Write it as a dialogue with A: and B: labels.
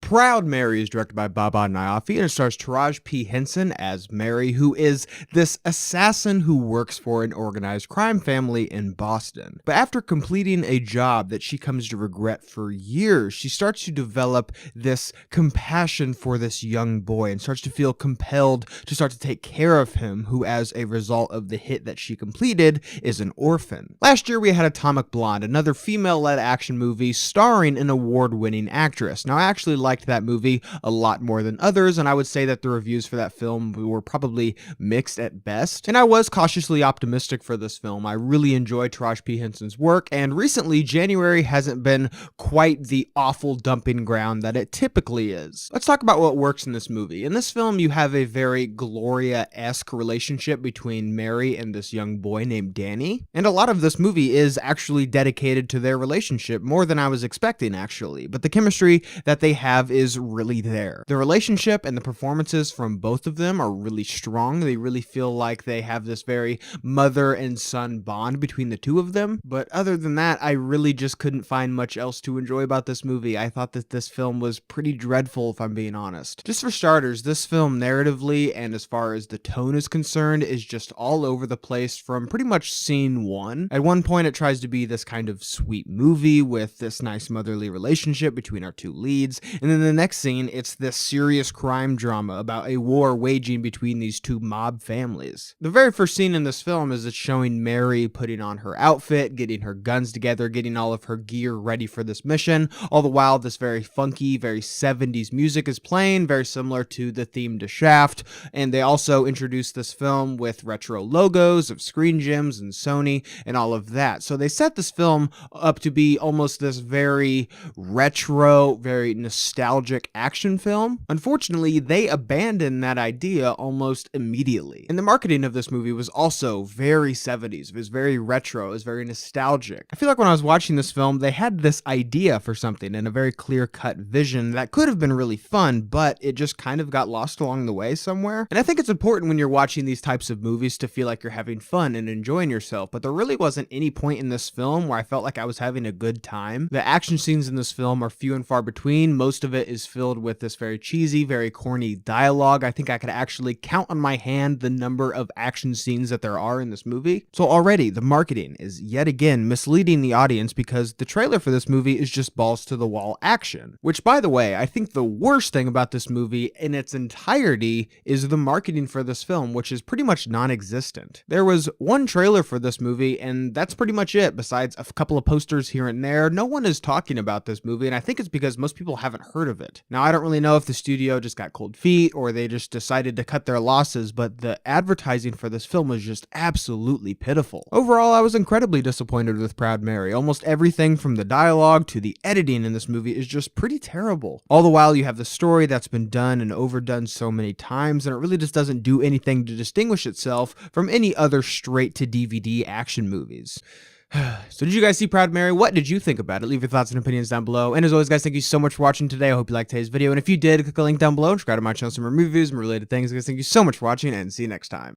A: Proud Mary is directed by Baba Nayafi and it stars Taraji P. Henson as Mary, who is this assassin who works for an organized crime family in Boston. But after completing a job that she comes to regret for years, she starts to develop this compassion for this young boy and starts to feel compelled to start to take care of him, who as a result of the hit that she completed is an orphan. Last year we had Atomic Blonde, another female-led action movie starring an award-winning actress. Now I actually liked that movie a lot more than others, and I would say that the reviews for that film were probably mixed at best. And I was cautiously optimistic for this film. I really enjoyed Taraji P. Henson's work, and recently January hasn't been quite the awful dumping ground that it typically is. Let's talk about what works in this movie. In this film, you have a very Gloria-esque relationship between Mary and this young boy named Danny, and a lot of this movie is actually dedicated to their relationship, more than I was expecting actually, but the chemistry that they have is really there. The relationship and the performances from both of them are really strong. They really feel like they have this very mother and son bond between the two of them, but other than that, I really just couldn't find much else to enjoy about this movie. I thought that this film was pretty dreadful, if I'm being honest. Just for starters, this film narratively and as far as the tone is concerned is just all over the place from pretty much scene one. At one point it tries to be this kind of sweet movie with this nice motherly relationship between our two leads, and then the next scene it's this serious crime drama about a war waging between these two mob families. The very first scene in this film is it's showing Mary putting on her outfit, getting her guns together, getting all of her gear ready for this mission, all the while this very funky, very 70s music is playing, very similar to the theme to Shaft, and they also introduced this film with retro logos of Screen Gems and Sony and all of that. So they set this film up to be almost this very retro, very nostalgic action film. Unfortunately, they abandoned that idea almost immediately. And the marketing of this movie was also very 70s. It was very retro. It was very nostalgic. I feel like when I was watching this film, they had this idea for something and a very clear-cut vision that could have been really fun, but it just kind of got lost along the way somewhere. And I think it's important when you're watching these types of movies to feel like you're having fun and enjoying yourself, but there really wasn't any point in this film where I felt like I was having a good time. The action scenes in this film are few and far between. Most of it is filled with this very cheesy, very corny dialogue. I think I could actually count on my hand the number of action scenes that there are in this movie. So already the marketing is yet again misleading the audience because the trailer for this movie is just balls to the wall action, which by the way, I think the worst thing about this movie in its entirety is the marketing for this film, which is pretty much non-existent. There was one trailer for this movie and that's pretty much it. Besides a couple of posters here and there, no one is talking about this movie, and I think it's because most people haven't heard of it. Now, I don't really know if the studio just got cold feet or they just decided to cut their losses, but the advertising for this film was just absolutely pitiful. Overall, I was incredibly disappointed with Proud Mary. Almost everything from the dialogue to the editing in this movie is just pretty terrible. All the while, you have the story that's been done and overdone so many times, and it really just doesn't do anything to distinguish itself from any other straight-to-DVD action movies. So did you guys see Proud Mary? What did you think about it? Leave your thoughts and opinions down below. And as always, guys, thank you so much for watching today. I hope you liked today's video. And if you did, click the link down below and subscribe to my channel for some more reviews and related things. Guys, thank you so much for watching and see you next time.